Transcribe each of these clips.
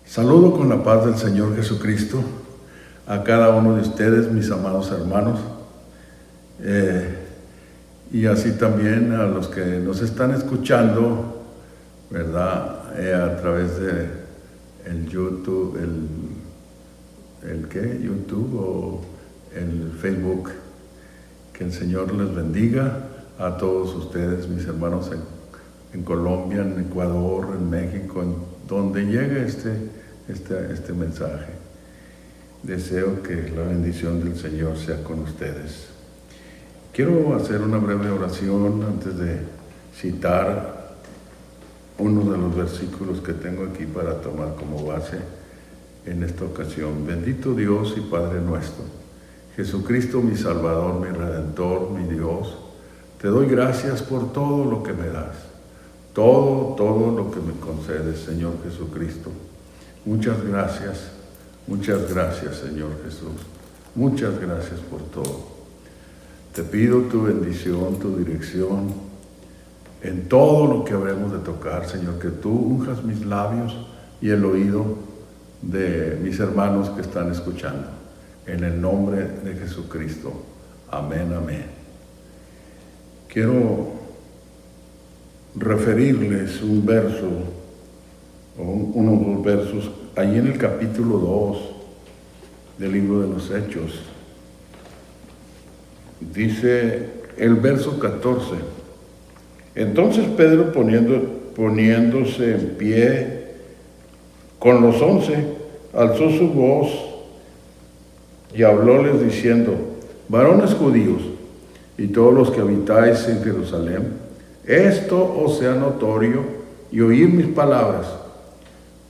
Saludo con la paz del Señor Jesucristo a cada uno de ustedes, mis amados hermanos, y así también a los que nos están escuchando, ¿verdad? A través de el YouTube, YouTube o el Facebook. Que el Señor les bendiga a todos ustedes, mis hermanos en Colombia, en Ecuador, en México, en donde llegue este mensaje. Deseo que la bendición del Señor sea con ustedes. Quiero hacer una breve oración antes de citar uno de los versículos que tengo aquí para tomar como base en esta ocasión. Bendito Dios y Padre nuestro, Jesucristo mi Salvador, mi Redentor, mi Dios, te doy gracias por todo lo que me das, todo lo que me concedes, Señor Jesucristo. Muchas gracias, Señor Jesús. Muchas gracias por todo. Te pido tu bendición, tu dirección en todo lo que habremos de tocar, Señor, que tú unjas mis labios y el oído de mis hermanos que están escuchando. En el nombre de Jesucristo. Amén, amén. Quiero referirles un verso, o unos versos, ahí en el capítulo 2 del libro de los Hechos. Dice el verso 14. Entonces Pedro, poniéndose en pie con los 11, alzó su voz y hablóles diciendo: varones judíos y todos los que habitáis en Jerusalén, esto os sea notorio y oíd mis palabras,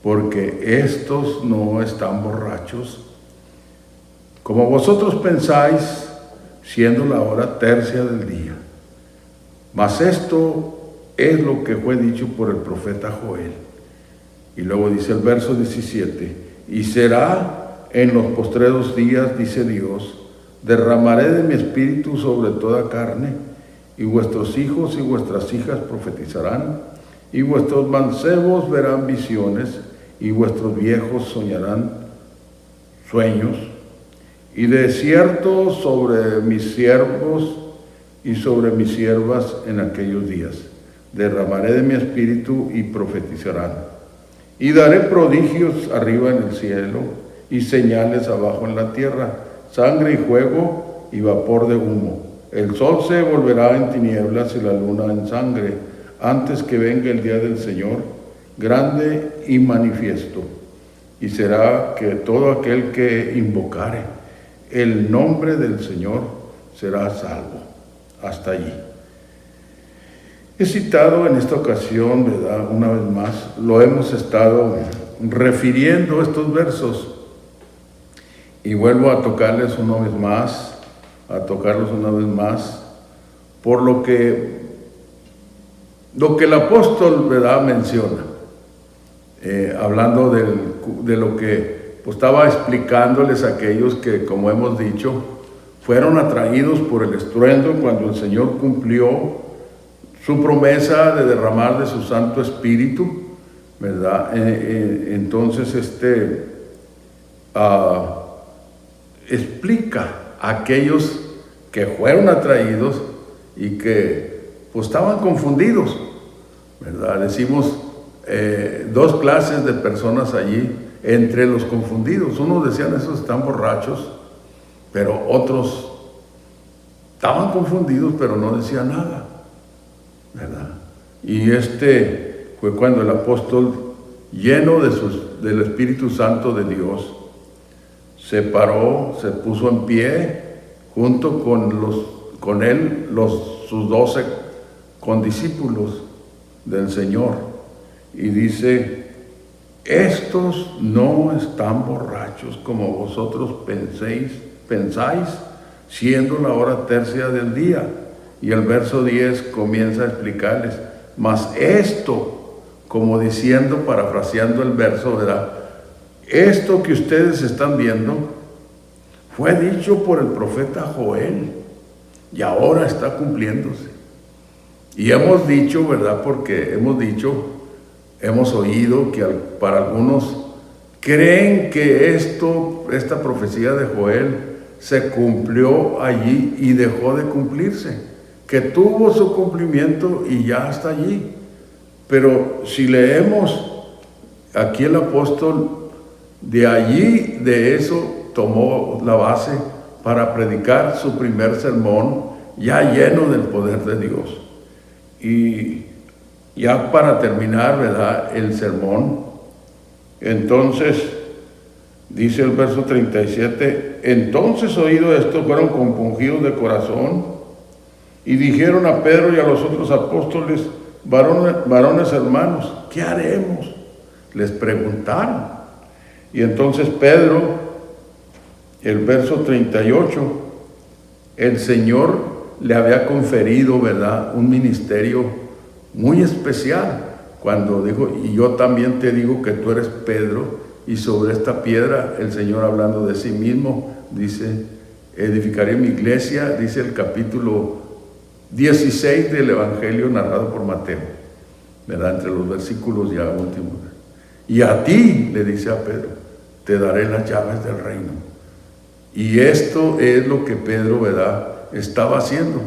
porque estos no están borrachos, como vosotros pensáis, siendo la hora tercia del día. Mas esto es lo que fue dicho por el profeta Joel. Y luego dice el verso 17, y será en los postreros días, dice Dios, derramaré de mi espíritu sobre toda carne, y vuestros hijos y vuestras hijas profetizarán, y vuestros mancebos verán visiones, y vuestros viejos soñarán sueños. Y de cierto sobre mis siervos y sobre mis siervas en aquellos días derramaré de mi espíritu y profetizarán. Y daré prodigios arriba en el cielo y señales abajo en la tierra, sangre y fuego y vapor de humo. El sol se volverá en tinieblas y la luna en sangre, antes que venga el día del Señor, grande y manifiesto. Y será que todo aquel que invocare el nombre del Señor será salvo. Hasta allí. He citado en esta ocasión, ¿verdad? Una vez más, lo hemos estado refiriendo estos versos. Y vuelvo a tocarlos una vez más, por lo que el apóstol, ¿verdad?, menciona, hablando de lo que estaba explicándoles a aquellos que, como hemos dicho, fueron atraídos por el estruendo cuando el Señor cumplió su promesa de derramar de su Santo Espíritu, ¿verdad? Entonces, explica a aquellos que fueron atraídos y que estaban confundidos, ¿verdad? Decimos dos clases de personas allí entre los confundidos. Unos decían: esos están borrachos, pero otros estaban confundidos, pero no decían nada, ¿verdad? Y fue cuando el apóstol, lleno del Espíritu Santo de Dios, se paró, se puso en pie junto con él, sus 12 condiscípulos del Señor, y dice: estos no están borrachos como vosotros pensáis, siendo la hora tercia del día. Y el verso 10 comienza a explicarles: mas esto, como diciendo, parafraseando el verso, ¿verdad?, esto que ustedes están viendo fue dicho por el profeta Joel y ahora está cumpliéndose. Y hemos dicho, ¿verdad?, porque hemos oído que para algunos creen que esta profecía de Joel se cumplió allí y dejó de cumplirse, que tuvo su cumplimiento y ya está allí. Pero si leemos aquí, el apóstol de allí, de eso tomó la base para predicar su primer sermón, ya lleno del poder de Dios. Y ya para terminar, ¿verdad?, el sermón, entonces dice el verso 37, entonces oído esto, fueron compungidos de corazón y dijeron a Pedro y a los otros apóstoles, varones hermanos, ¿qué haremos? Les preguntaron. Y entonces Pedro, el verso 38, el Señor le había conferido, ¿verdad?, un ministerio muy especial, cuando dijo, y yo también te digo que tú eres Pedro, y sobre esta piedra, el Señor hablando de sí mismo, dice, edificaré mi iglesia, dice el capítulo 16 del Evangelio narrado por Mateo, ¿verdad?, entre los versículos ya últimos. Y a ti, le dice a Pedro, te daré las llaves del reino. Y esto es lo que Pedro, ¿verdad?, estaba haciendo,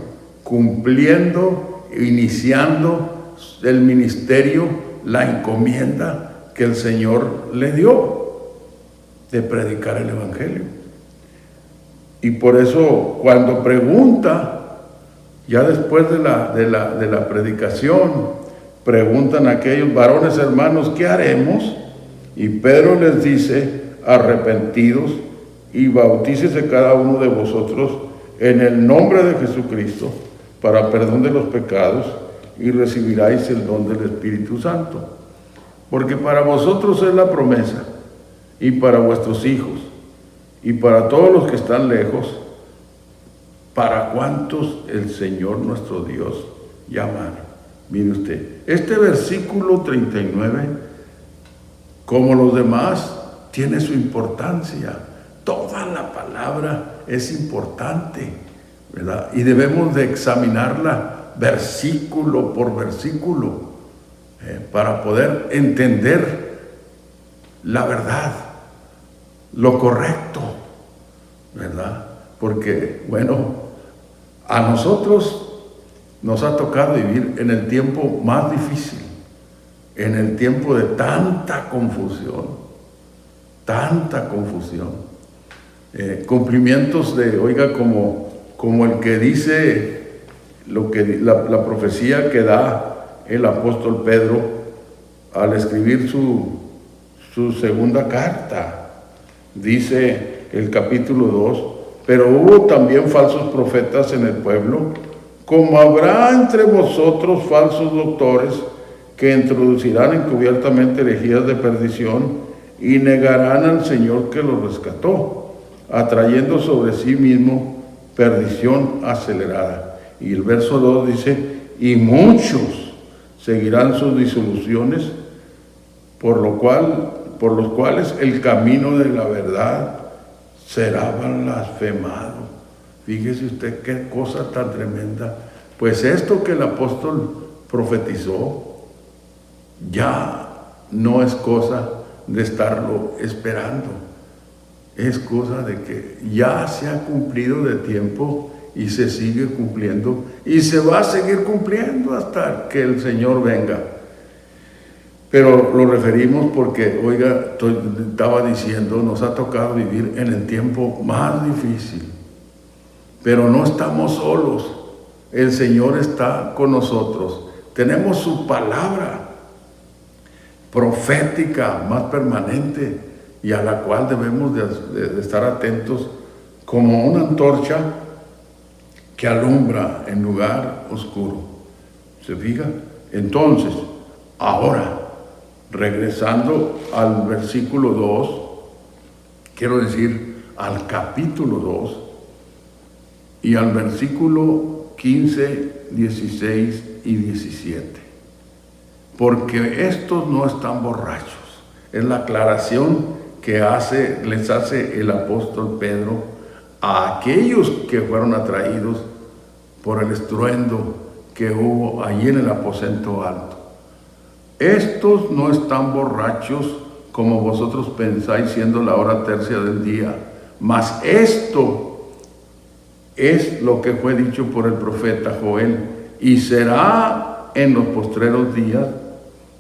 cumpliendo, iniciando el ministerio, la encomienda que el Señor le dio de predicar el Evangelio. Y por eso cuando pregunta, ya después de la predicación, preguntan a aquellos varones hermanos, ¿qué haremos? Y Pedro les dice, arrepentidos y bautícese cada uno de vosotros en el nombre de Jesucristo para perdón de los pecados y recibiráis el don del Espíritu Santo. Porque para vosotros es la promesa, y para vuestros hijos, y para todos los que están lejos, para cuantos el Señor nuestro Dios llamare. Mire usted, este versículo 39, como los demás, tiene su importancia. Toda la palabra es importante, ¿verdad? Y debemos de examinarla versículo por versículo para poder entender la verdad, lo correcto, ¿verdad? Porque, bueno, a nosotros nos ha tocado vivir en el tiempo más difícil, en el tiempo de tanta confusión, cumplimientos de, oiga, como el que dice lo que la profecía que da el apóstol Pedro al escribir su segunda carta. Dice el capítulo 2, pero hubo también falsos profetas en el pueblo, como habrá entre vosotros falsos doctores que introducirán encubiertamente herejías de perdición y negarán al Señor que los rescató, atrayendo sobre sí mismo perdición acelerada. Y el verso 2 dice, y muchos seguirán sus disoluciones, por los cuales el camino de la verdad será blasfemado. Fíjese usted qué cosa tan tremenda. Pues esto que el apóstol profetizó ya no es cosa de estarlo esperando. Es cosa de que ya se ha cumplido de tiempo y se sigue cumpliendo y se va a seguir cumpliendo hasta que el Señor venga. Pero lo referimos porque, oiga, estaba diciendo, nos ha tocado vivir en el tiempo más difícil. Pero no estamos solos. El Señor está con nosotros. Tenemos su palabra profética más permanente y a la cual debemos de estar atentos como una antorcha que alumbra en lugar oscuro. ¿Se fija? Entonces, ahora, regresando al versículo 2, quiero decir al capítulo 2 y al versículo 15, 16 y 17. Porque estos no están borrachos. Es la aclaración que les hace el apóstol Pedro a aquellos que fueron atraídos por el estruendo que hubo allí en el aposento alto. Estos no están borrachos como vosotros pensáis, siendo la hora tercia del día. Mas esto es lo que fue dicho por el profeta Joel, y será en los postreros días,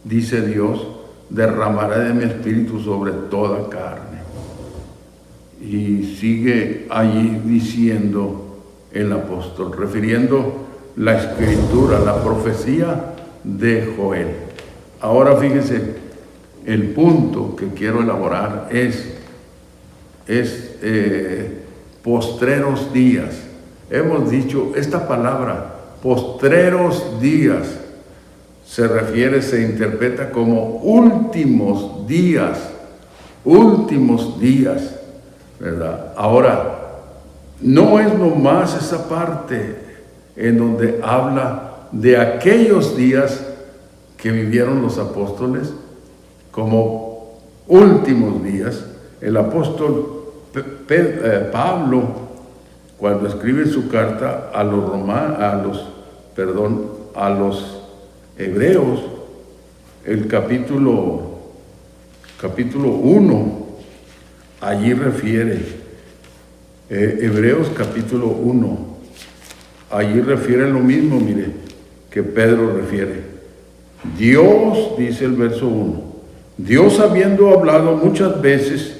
dice Dios, derramaré de mi espíritu sobre toda carne. Y sigue allí diciendo el apóstol, refiriendo la escritura, la profecía de Joel. Ahora fíjese, el punto que quiero elaborar es postreros días. Hemos dicho, esta palabra, postreros días, se interpreta como últimos días, ¿verdad? Ahora, no es nomás esa parte en donde habla de aquellos días que vivieron los apóstoles como últimos días. El apóstol Pablo, cuando escribe su carta a los hebreos, el capítulo 1, allí refiere, Hebreos capítulo 1, allí refiere lo mismo, mire, que Pedro refiere. Dios, dice el verso 1, Dios habiendo hablado muchas veces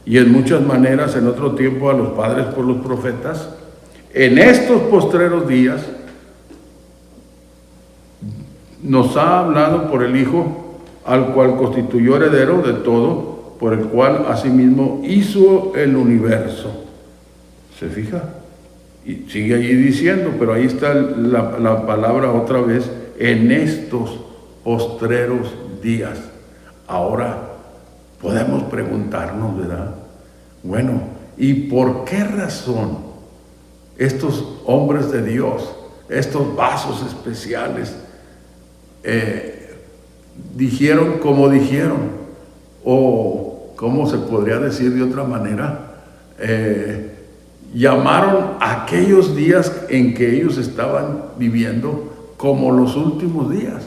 y en muchas maneras en otro tiempo a los padres por los profetas, en estos postreros días nos ha hablado por el Hijo, al cual constituyó heredero de todo, por el cual asimismo hizo el universo. ¿Se fija? Y sigue allí diciendo, pero ahí está la palabra otra vez, en estos postreros días. Ahora podemos preguntarnos, ¿verdad? Bueno, ¿y por qué razón estos hombres de Dios, estos vasos especiales, dijeron como dijeron? O, ¿cómo se podría decir de otra manera? Llamaron a aquellos días en que ellos estaban viviendo como los últimos días.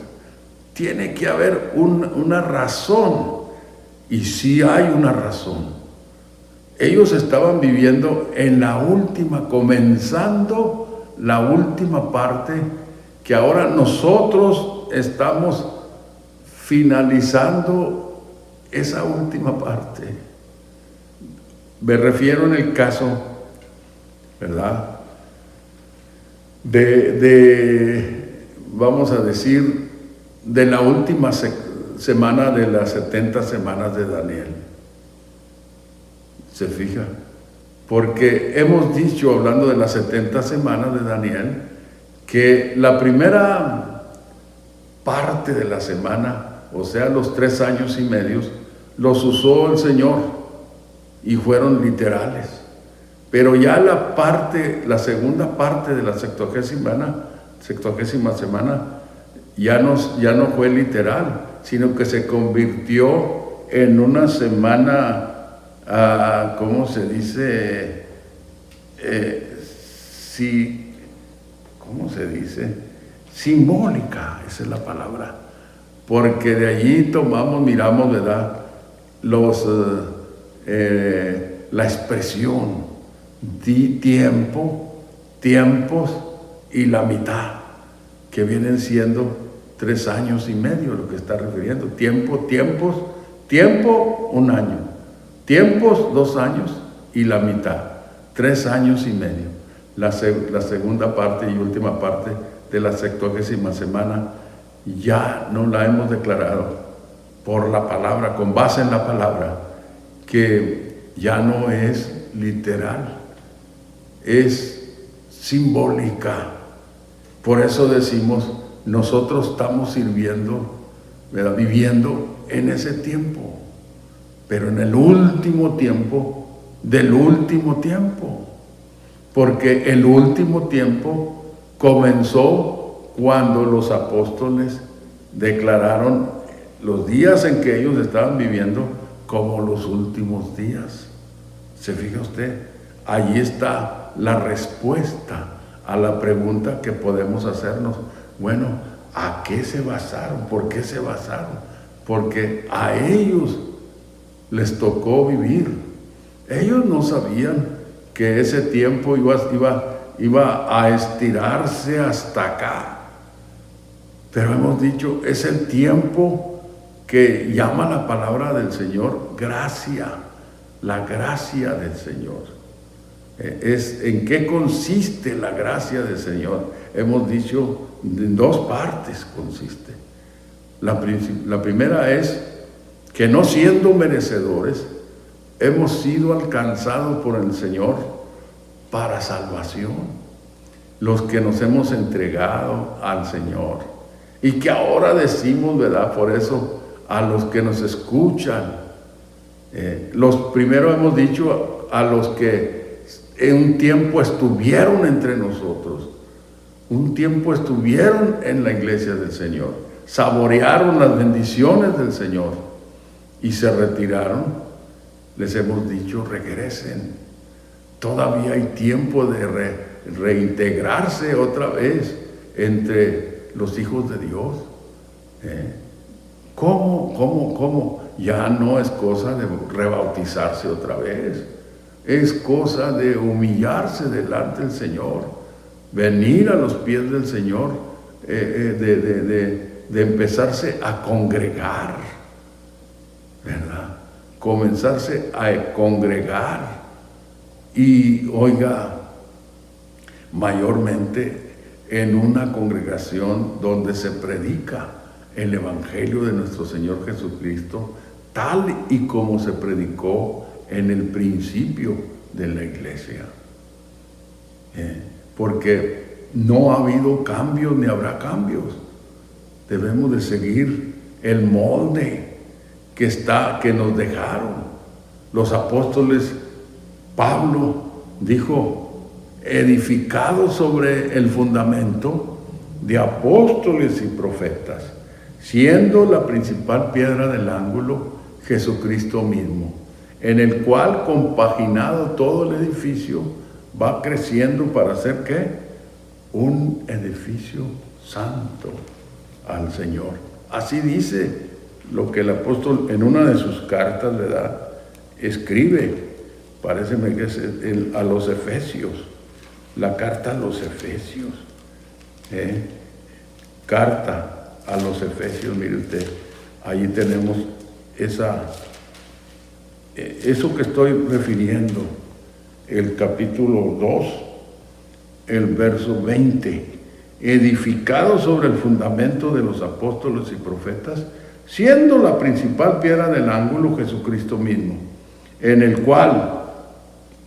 Tiene que haber una razón, y sí hay una razón. Ellos estaban viviendo en la última, comenzando la última parte, que ahora nosotros estamos finalizando esa última parte. Me refiero en el caso, ¿verdad?, vamos a decir, de la última semana de las 70 semanas de Daniel. ¿Se fija? Porque hemos dicho, hablando de las 70 semanas de Daniel, que la primera parte de la semana, o sea, los 3 años y medio, los usó el Señor y fueron literales. Pero ya la segunda parte de la 70ª semana, ya no fue literal, sino que se convirtió en una semana, ¿cómo se dice? ¿Cómo se dice? Simbólica, esa es la palabra. Porque de allí miramos, ¿verdad?, la expresión tiempos y la mitad, que vienen siendo 3 años y medio, lo que está refiriendo. Tiempo, 1 año. Tiempos, 2 años, y la mitad, 3 años y medio. La segunda parte y última parte de la 70ª semana ya no la hemos declarado por la palabra, con base en la palabra, que ya no es literal, es simbólica. Por eso decimos, nosotros estamos sirviendo, ¿verdad?, viviendo en ese tiempo, pero en el último tiempo del último tiempo, porque el último tiempo comenzó cuando los apóstoles declararon los días en que ellos estaban viviendo como los últimos días. ¿Se fija usted? Allí está la respuesta a la pregunta que podemos hacernos. Bueno, ¿a qué se basaron? ¿Por qué se basaron? Porque a ellos les tocó vivir. Ellos no sabían que ese tiempo iba a estirarse hasta acá. Pero hemos dicho, es el tiempo que llama la palabra del Señor gracia, la gracia del Señor. ¿En qué consiste la gracia del Señor? Hemos dicho, en dos partes consiste. La primera es que no siendo merecedores, hemos sido alcanzados por el Señor para salvación. Los que nos hemos entregado al Señor. Y que ahora decimos, ¿verdad? Por eso, a los que nos escuchan, los primeros hemos dicho a los que en un tiempo estuvieron entre nosotros, un tiempo estuvieron en la iglesia del Señor, saborearon las bendiciones del Señor y se retiraron. Les hemos dicho, regresen. Todavía hay tiempo de reintegrarse otra vez entre los hijos de Dios. ¿Cómo? Ya no es cosa de rebautizarse otra vez. Es cosa de humillarse delante del Señor, venir a los pies del Señor, de empezarse a congregar, ¿verdad? Comenzarse a congregar y, oiga, mayormente en una congregación donde se predica el Evangelio de nuestro Señor Jesucristo, tal y como se predicó en el principio de la iglesia. Porque no ha habido cambios ni habrá cambios. Debemos de seguir el molde que nos dejaron. Los apóstoles, Pablo dijo, edificados sobre el fundamento de apóstoles y profetas, siendo la principal piedra del ángulo Jesucristo mismo, en el cual, compaginado todo el edificio, va creciendo para hacer ¿qué? Un edificio santo al Señor. Así dice lo que el apóstol en una de sus cartas, ¿verdad?, escribe. Paréceme que es a los Efesios, la carta a los Efesios. Carta a los Efesios, mire usted, allí tenemos eso que estoy refiriendo, el capítulo 2, el verso 20, edificado sobre el fundamento de los apóstoles y profetas, siendo la principal piedra del ángulo Jesucristo mismo, en el cual,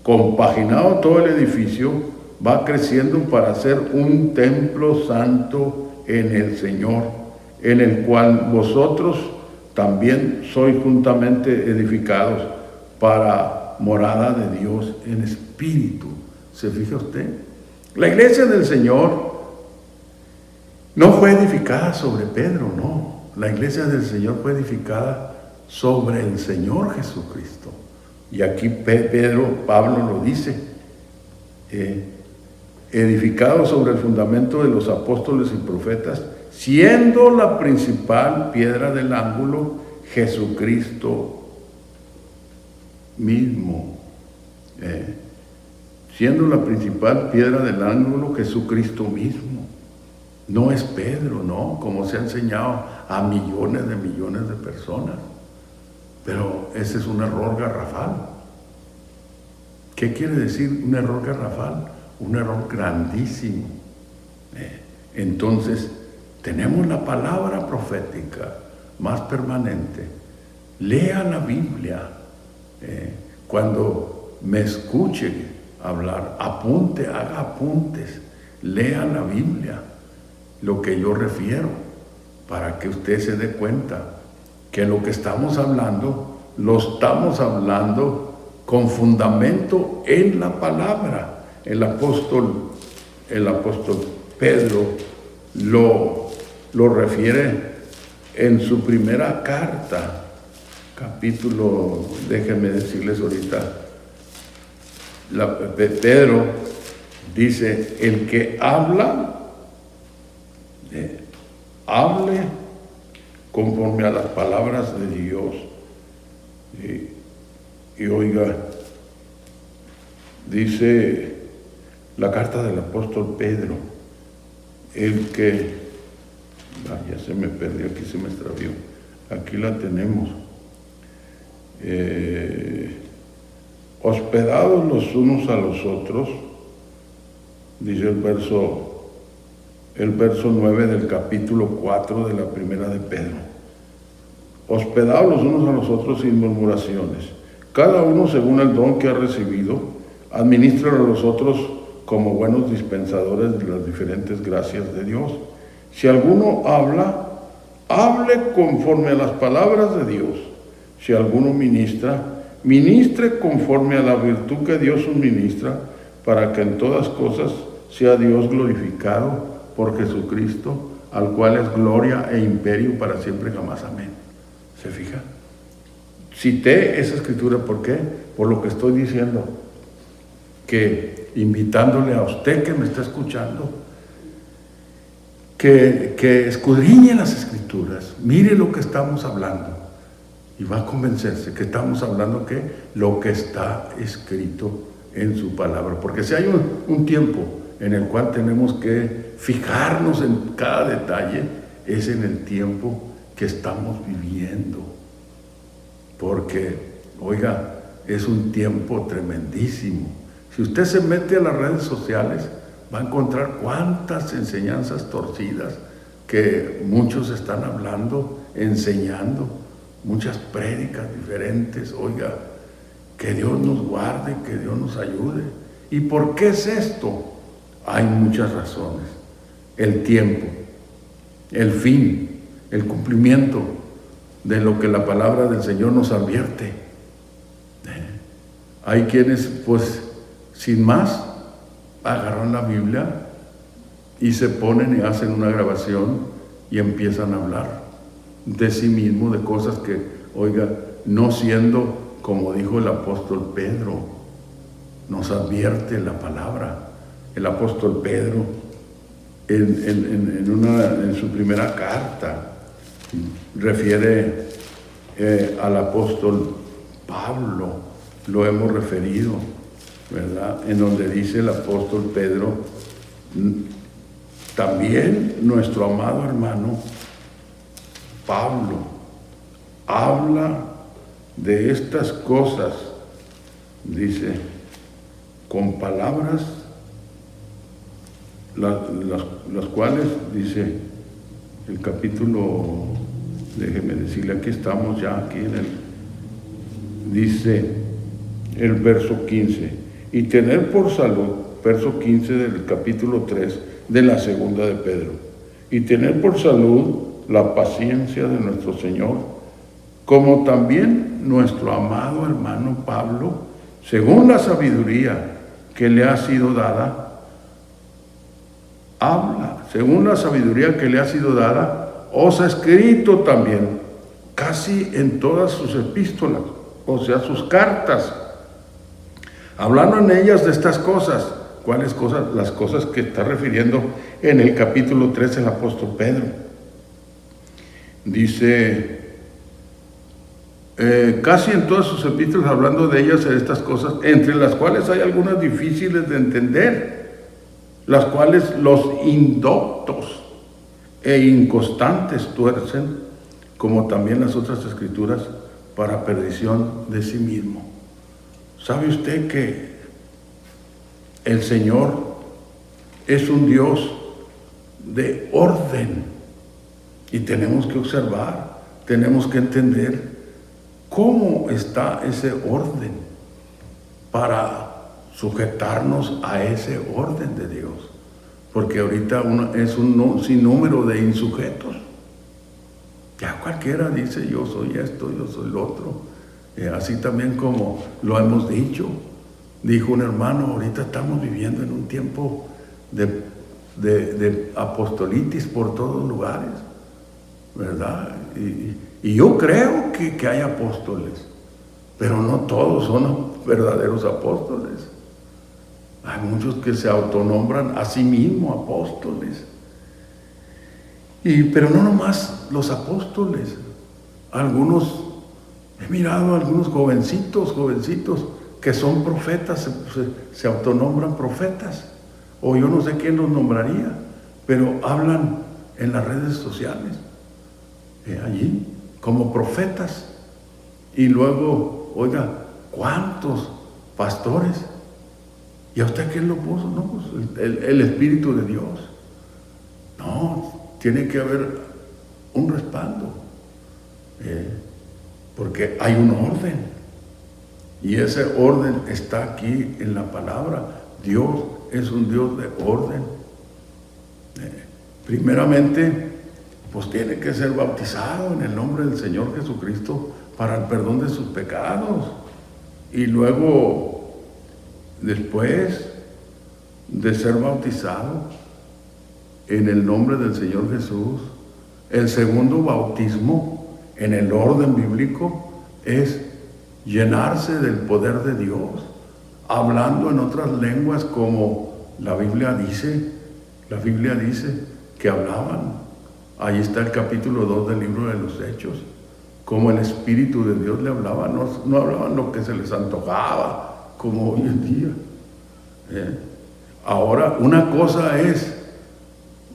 compaginado todo el edificio, va creciendo para ser un templo santo en el Señor, en el cual vosotros también sois juntamente edificados para morada de Dios en espíritu. ¿Se fija usted? La iglesia del Señor no fue edificada sobre Pedro, no. La iglesia del Señor fue edificada sobre el Señor Jesucristo. Y aquí Pablo lo dice, edificado sobre el fundamento de los apóstoles y profetas, siendo la principal piedra del ángulo Jesucristo mismo. Siendo la principal piedra del ángulo Jesucristo mismo. No es Pedro, no, como se ha enseñado a millones de personas. Pero ese es un error garrafal. ¿Qué quiere decir un error garrafal? Un error grandísimo. Entonces, tenemos la palabra profética más permanente. Lea la Biblia. Cuando me escuche hablar, apunte, haga apuntes. Lea la Biblia, lo que yo refiero, para que usted se dé cuenta que lo que estamos hablando, lo estamos hablando con fundamento en la palabra. El apóstol Pedro lo refiere en su primera carta, capítulo, déjenme decirles ahorita, Pedro dice, el que habla, hable conforme a las palabras de Dios. Y oiga, dice la carta del apóstol Pedro, el que, ya se me perdió, aquí se me extravió, aquí la tenemos, hospedados los unos a los otros, dice el verso 9 del capítulo 4 de la primera de Pedro. Hospedados los unos a los otros sin murmuraciones, cada uno según el don que ha recibido, administra a los otros como buenos dispensadores de las diferentes gracias de Dios. Si alguno habla, hable conforme a las palabras de Dios. Si alguno ministra, ministre conforme a la virtud que Dios suministra, para que en todas cosas sea Dios glorificado por Jesucristo, al cual es gloria e imperio para siempre jamás. Amén. ¿Se fija? Cité esa escritura, ¿por qué? Por lo que estoy diciendo, que invitándole a usted que me está escuchando, que escudriñe las escrituras, mire lo que estamos hablando, y va a convencerse que estamos hablando que lo que está escrito en su palabra. Porque si hay un tiempo en el cual tenemos que fijarnos en cada detalle, es en el tiempo que estamos viviendo. Porque, oiga, es un tiempo tremendísimo. Si usted se mete a las redes sociales, va a encontrar cuántas enseñanzas torcidas que muchos están hablando, enseñando, muchas prédicas diferentes. Oiga, que Dios nos guarde, que Dios nos ayude. ¿Y por qué es esto? Hay muchas razones. El tiempo, el fin, el cumplimiento de lo que la palabra del Señor nos advierte. Hay quienes, pues, sin más, agarran la Biblia y se ponen y hacen una grabación y empiezan a hablar de sí mismo, de cosas que, oiga, no siendo, como dijo el apóstol Pedro, nos advierte la palabra. El apóstol Pedro, en su primera carta, refiere al apóstol Pablo, lo hemos referido, ¿verdad? En donde dice el apóstol Pedro, también nuestro amado hermano Pablo habla de estas cosas, dice, con palabras las cuales, dice el capítulo, déjeme decirle, aquí estamos ya, aquí dice el verso 15, y tener por salud, verso 15 del capítulo 3 de la segunda de Pedro, y tener por salud la paciencia de nuestro Señor, como también nuestro amado hermano Pablo, según la sabiduría que le ha sido dada, habla, según la sabiduría que le ha sido dada, os ha escrito también, casi en todas sus epístolas, o sea, sus cartas, hablando en ellas de estas cosas. ¿Cuáles cosas? Las cosas que está refiriendo en el capítulo 3 el apóstol Pedro. Dice, casi en todas sus epístolas, hablando de ellas, de estas cosas, entre las cuales hay algunas difíciles de entender, las cuales los indoctos e inconstantes tuercen, como también las otras escrituras, para perdición de sí mismo. ¿Sabe usted que el Señor es un Dios de orden? Y tenemos que observar, tenemos que entender cómo está ese orden para sujetarnos a ese orden de Dios, porque ahorita es un sinnúmero de insujetos. Ya cualquiera dice, yo soy esto, yo soy lo otro, así también como lo hemos dicho. Dijo un hermano, ahorita estamos viviendo en un tiempo de apostolitis por todos lugares, ¿verdad? Y yo creo que hay apóstoles, pero no todos son verdaderos apóstoles. Hay muchos que se autonombran a sí mismos apóstoles. Pero no nomás los apóstoles. Algunos He mirado a algunos jovencitos que son profetas, se autonombran profetas, o yo no sé quién los nombraría, pero hablan en las redes sociales, allí, como profetas. Y luego, oiga, ¿cuántos pastores? ¿Y a usted quién lo puso? No, pues el Espíritu de Dios. No, tiene que haber un respaldo, porque hay un orden. Y ese orden está aquí en la palabra. Dios es un Dios de orden. Primeramente, pues tiene que ser bautizado en el nombre del Señor Jesucristo para el perdón de sus pecados. Y luego, después de ser bautizado en el nombre del Señor Jesús, el segundo bautismo en el orden bíblico es llenarse del poder de Dios, hablando en otras lenguas como la Biblia dice que hablaban. Ahí está el capítulo 2 del libro de los Hechos, como el Espíritu de Dios le hablaba, no hablaban lo que se les antojaba, como hoy en día. Ahora, una cosa es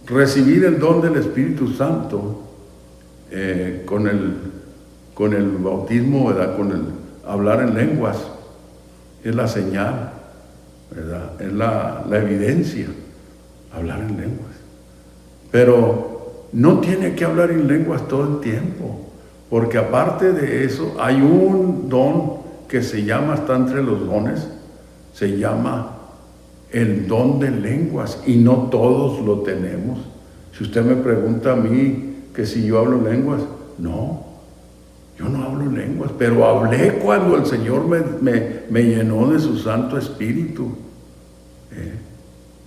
recibir el don del Espíritu Santo con el bautismo, ¿verdad? Con el hablar en lenguas, es la señal, ¿verdad? Es la evidencia, hablar en lenguas. Pero no tiene que hablar en lenguas todo el tiempo, porque aparte de eso hay un don que se llama, está entre los dones, se llama el don de lenguas, y no todos lo tenemos. Si usted me pregunta a mí que si yo hablo lenguas, no, yo no hablo lenguas, pero hablé cuando el Señor me llenó de su Santo Espíritu.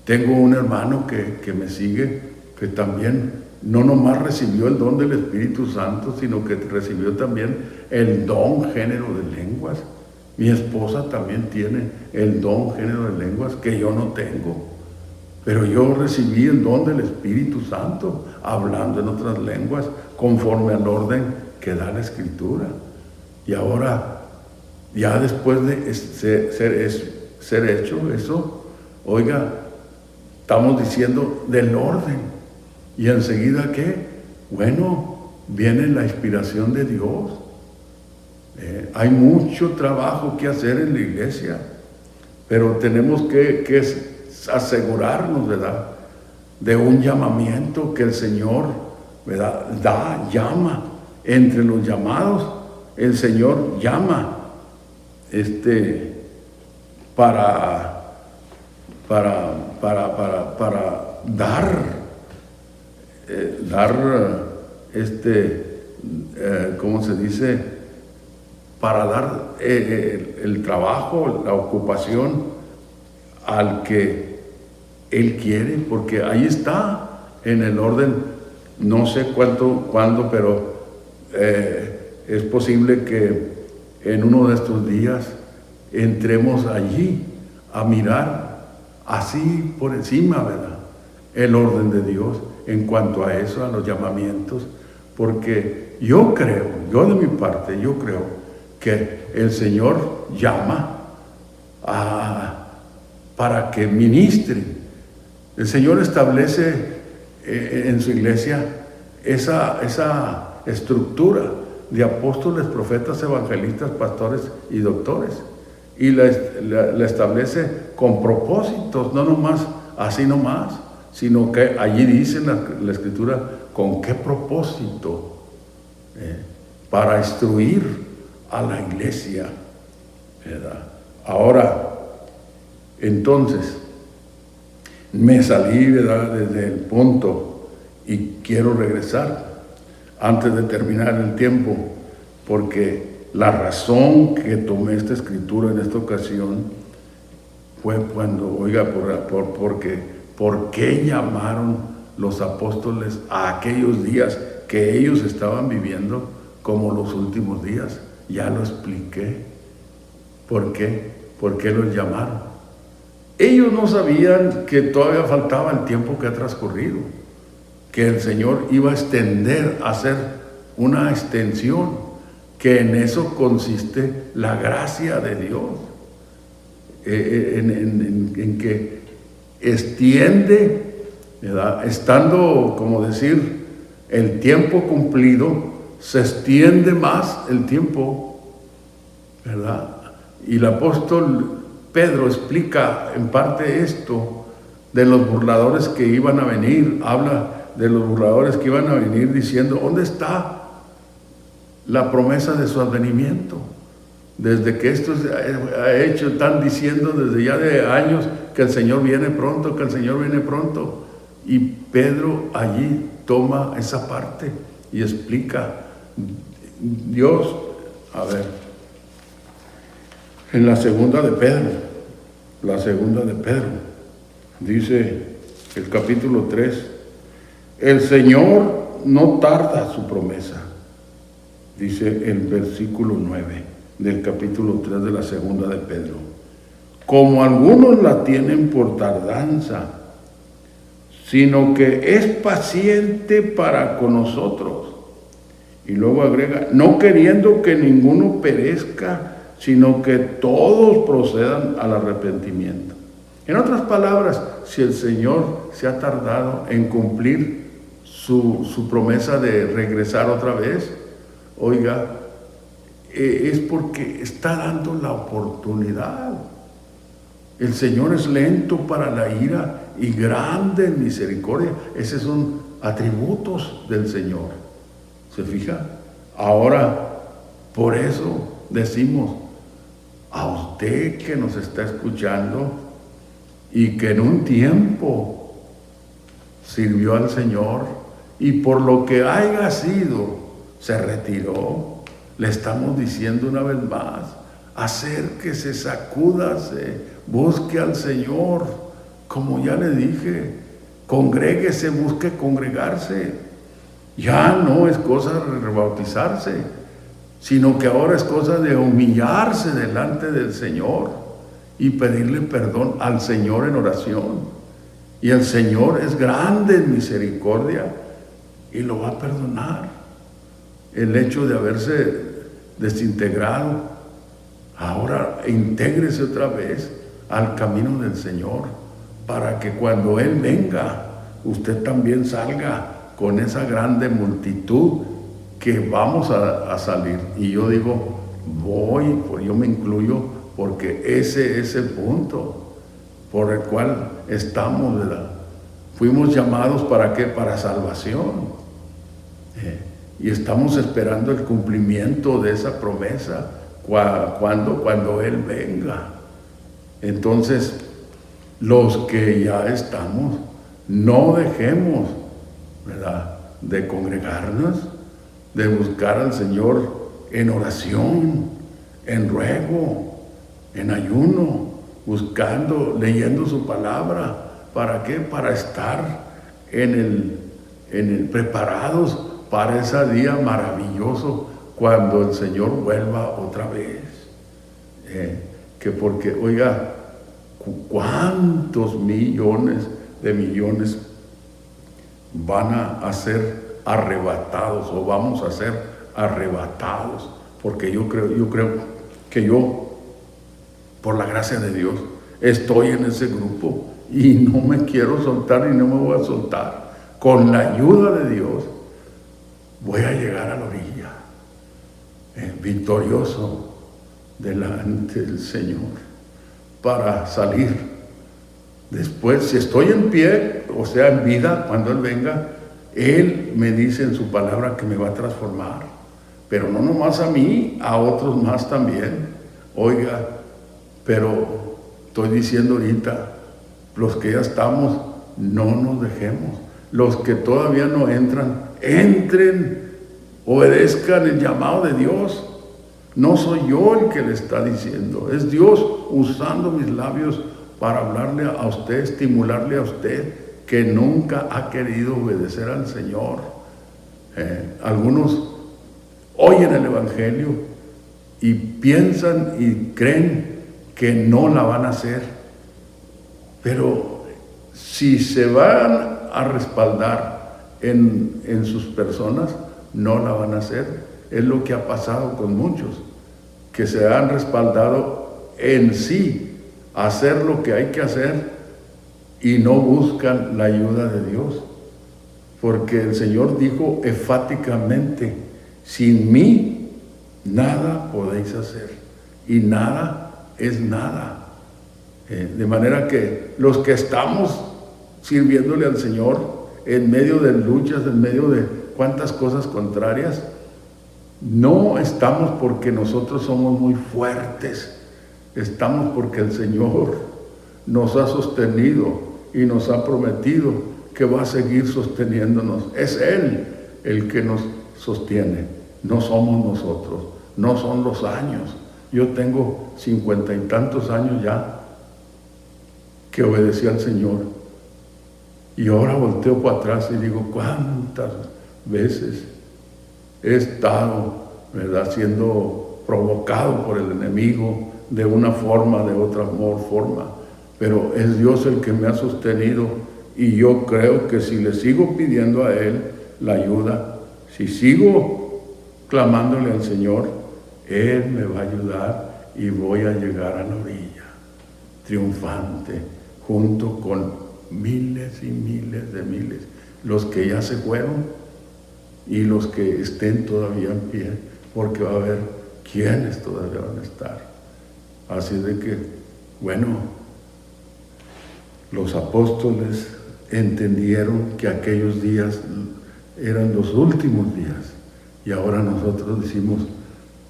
Tengo un hermano que me sigue, que también no nomás recibió el don del Espíritu Santo, sino que recibió también el don género de lenguas. Mi esposa también tiene el don género de lenguas que yo no tengo, pero yo recibí el don del Espíritu Santo, hablando en otras lenguas, conforme al orden que da la Escritura. Y ahora, ya después de ser hecho eso, oiga, estamos diciendo del orden. Y enseguida, ¿qué? Bueno, viene la inspiración de Dios. Hay mucho trabajo que hacer en la iglesia, pero tenemos que asegurarnos, ¿verdad?, de un llamamiento que el Señor, ¿verdad?, llama. Entre los llamados, el Señor llama para ¿cómo se dice? Para dar el trabajo, la ocupación al que Él quiere, porque ahí está en el orden, no sé cuándo, pero es posible que en uno de estos días entremos allí a mirar así por encima, ¿verdad?, el orden de Dios en cuanto a eso, a los llamamientos, porque yo de mi parte, yo creo que el Señor llama para que ministren. El Señor establece en su iglesia esa estructura de apóstoles, profetas, evangelistas, pastores y doctores, y la establece con propósitos, no nomás así nomás, sino que allí dice la Escritura con qué propósito, para instruir a la iglesia, ¿verdad? Ahora, entonces, me salí, ¿verdad?, desde el punto, y quiero regresar antes de terminar el tiempo, porque la razón que tomé esta escritura en esta ocasión fue cuando, oiga, ¿por qué llamaron los apóstoles a aquellos días que ellos estaban viviendo como los últimos días? Ya lo expliqué. ¿Por qué? ¿Por qué los llamaron? Ellos no sabían que todavía faltaba el tiempo que ha transcurrido, que el Señor iba a hacer una extensión, que en eso consiste la gracia de Dios, en que extiende, ¿verdad? Estando, como decir, el tiempo cumplido, se extiende más el tiempo, ¿verdad? Y el apóstol Pedro explica en parte esto de los burladores que iban a venir. Habla de los burladores que iban a venir diciendo: ¿dónde está la promesa de su advenimiento? Desde que esto se ha hecho, están diciendo desde ya de años que el Señor viene pronto, que el Señor viene pronto. Y Pedro allí toma esa parte y explica. Dios, a ver, en la segunda de Pedro, dice el capítulo 3, el Señor no tarda su promesa, dice el versículo 9 del capítulo 3 de la segunda de Pedro, como algunos la tienen por tardanza, sino que es paciente para con nosotros. Y luego agrega, no queriendo que ninguno perezca, sino que todos procedan al arrepentimiento. En otras palabras, si el Señor se ha tardado en cumplir su promesa de regresar otra vez, oiga, es porque está dando la oportunidad. El Señor es lento para la ira y grande en misericordia. Esos son atributos del Señor. ¿Se fija? Ahora, por eso decimos a usted que nos está escuchando y que en un tiempo sirvió al Señor y por lo que haya sido se retiró, le estamos diciendo una vez más: acérquese, sacúdase, busque al Señor, como ya le dije, congréguese, busque congregarse. Ya no es cosa de rebautizarse, sino que ahora es cosa de humillarse delante del Señor y pedirle perdón al Señor en oración. Y el Señor es grande en misericordia y lo va a perdonar. El hecho de haberse desintegrado, ahora intégrese otra vez al camino del Señor, para que cuando Él venga, usted también salga con esa grande multitud que vamos a salir. Y yo digo, pues yo me incluyo, porque ese es el punto por el cual estamos, ¿verdad? Fuimos llamados ¿para qué? Para salvación. Y estamos esperando el cumplimiento de esa promesa cuando Él venga. Entonces, los que ya estamos, no dejemos, ¿verdad?, de congregarnos, de buscar al Señor en oración, en ruego, en ayuno, buscando, leyendo su palabra. ¿Para qué? Para estar preparados para ese día maravilloso cuando el Señor vuelva otra vez. Que porque, oiga, ¿cuántos millones van a ser arrebatados o vamos a ser arrebatados? Porque yo creo que yo, por la gracia de Dios, estoy en ese grupo y no me quiero soltar y no me voy a soltar. Con la ayuda de Dios voy a llegar a la orilla, victorioso delante del Señor, para salir. Después, si estoy en pie, o sea, en vida, cuando Él venga, Él me dice en su palabra que me va a transformar. Pero no nomás a mí, a otros más también. Oiga, pero estoy diciendo ahorita, los que ya estamos, no nos dejemos. Los que todavía no entren, obedezcan el llamado de Dios. No soy yo el que le está diciendo, es Dios usando mis labios para hablarle a usted, estimularle a usted que nunca ha querido obedecer al Señor. Algunos oyen el Evangelio y piensan y creen que no la van a hacer, pero si se van a respaldar en sus personas, no la van a hacer. es lo que ha pasado con muchos, que se han respaldado en sí hacer lo que hay que hacer y no buscan la ayuda de Dios. Porque el Señor dijo enfáticamente: sin mí nada podéis hacer, y nada es nada. De manera que los que estamos sirviéndole al Señor en medio de luchas, en medio de cuantas cosas contrarias, no estamos porque nosotros somos muy fuertes, estamos porque el Señor nos ha sostenido y nos ha prometido que va a seguir sosteniéndonos. Es Él el que nos sostiene, no somos nosotros, no son los años. Yo tengo 50 y tantos años ya que obedecí al Señor, y ahora volteo para atrás y digo: cuántas veces he estado, ¿verdad?, siendo provocado por el enemigo de una forma, de otra forma, pero es Dios el que me ha sostenido, y yo creo que si le sigo pidiendo a Él la ayuda, si sigo clamándole al Señor, Él me va a ayudar y voy a llegar a la orilla triunfante, junto con miles y miles de miles, los que ya se fueron y los que estén todavía en pie, porque va a haber quienes todavía van a estar. Así de que, bueno, los apóstoles entendieron que aquellos días eran los últimos días, y ahora nosotros decimos: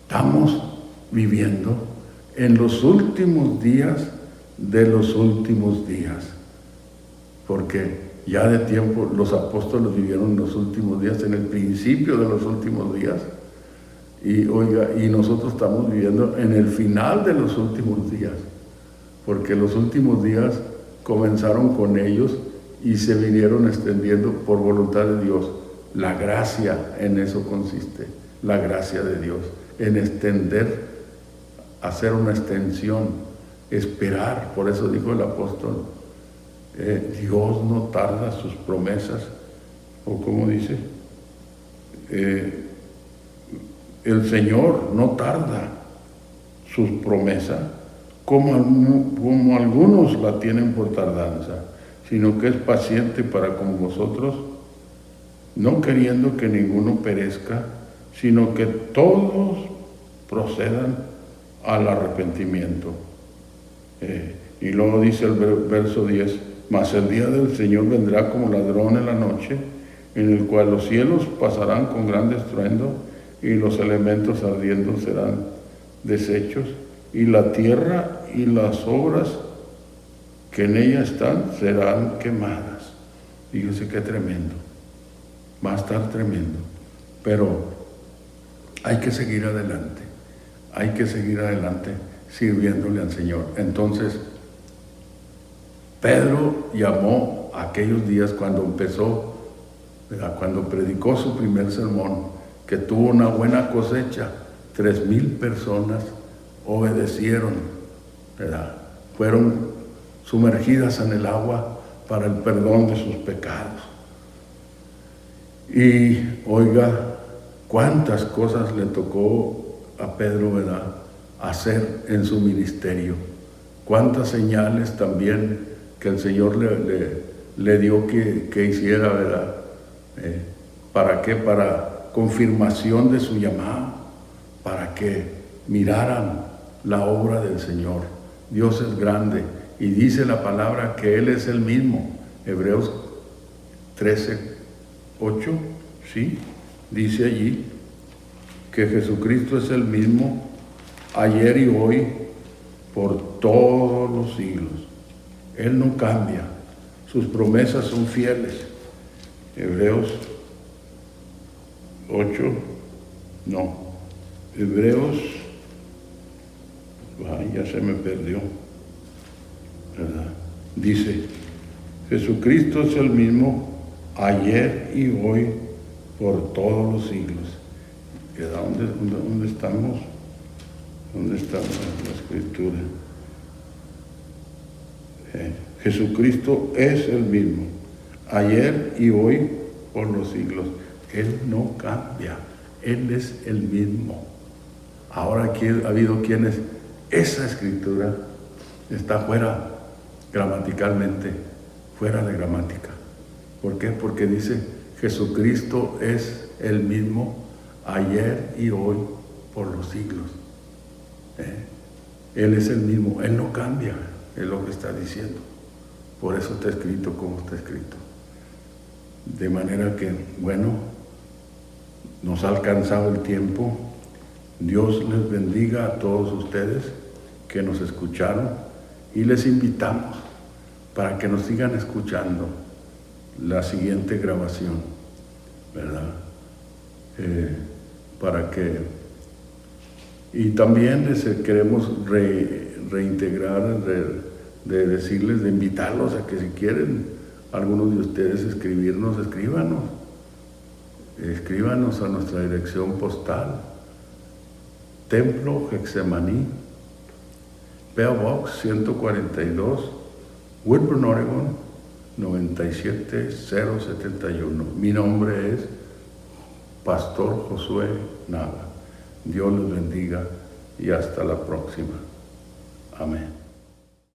estamos viviendo en los últimos días de los últimos días, porque ya de tiempo los apóstoles vivieron los últimos días, en el principio de los últimos días, y nosotros estamos viviendo en el final de los últimos días, porque los últimos días comenzaron con ellos y se vinieron extendiendo por voluntad de Dios. La gracia, en eso consiste, la gracia de Dios, en extender, hacer una extensión, esperar. Por eso dijo el apóstol: Dios no tarda sus promesas, o como dice, el Señor no tarda sus promesas, como algunos la tienen por tardanza, sino que es paciente para con vosotros, no queriendo que ninguno perezca, sino que todos procedan al arrepentimiento. Y luego dice el verso 10: mas el día del Señor vendrá como ladrón en la noche, en el cual los cielos pasarán con gran estruendo, y los elementos ardiendo serán deshechos, y la tierra y las obras que en ella están serán quemadas. Fíjense qué tremendo, va a estar tremendo, pero hay que seguir adelante, sirviéndole al Señor. Entonces, Pedro llamó a aquellos días cuando empezó, ¿verdad?, cuando predicó su primer sermón, que tuvo una buena cosecha. 3,000 personas obedecieron, ¿verdad?, fueron sumergidas en el agua para el perdón de sus pecados. Y oiga, cuántas cosas le tocó a Pedro, ¿verdad?, hacer en su ministerio. Cuántas señales también que el Señor le dio que hiciera, ¿verdad? ¿Para qué? Para confirmación de su llamado, para que miraran la obra del Señor. Dios es grande, y dice la palabra que Él es el mismo. Hebreos 13:8, ¿sí? Dice allí que Jesucristo es el mismo ayer y hoy por todos los siglos. Él no cambia, sus promesas son fieles. Hebreos 8, no, Hebreos, ya se me perdió, ¿verdad? Dice, Jesucristo es el mismo ayer y hoy por todos los siglos. ¿Dónde estamos? ¿Dónde está la escritura? Jesucristo es el mismo ayer y hoy por los siglos. Él no cambia. Él es el mismo. Ahora aquí ha habido quienes, esa escritura está fuera gramaticalmente, fuera de gramática. ¿Por qué? Porque dice, Jesucristo es el mismo ayer y hoy por los siglos. Él es el mismo, Él no cambia, es lo que está diciendo. Por eso está escrito como está escrito. De manera que, bueno, nos ha alcanzado el tiempo. Dios les bendiga a todos ustedes que nos escucharon y les invitamos para que nos sigan escuchando la siguiente grabación, ¿verdad? Y también les queremos reintegrar, de decirles, de invitarlos a que si quieren algunos de ustedes escribirnos, escríbanos a nuestra dirección postal, Templo Getsemaní, P.O. Box 142, Woodburn, Oregon 97071. Mi nombre es Pastor Josué Nava. Dios los bendiga y hasta la próxima. Amén.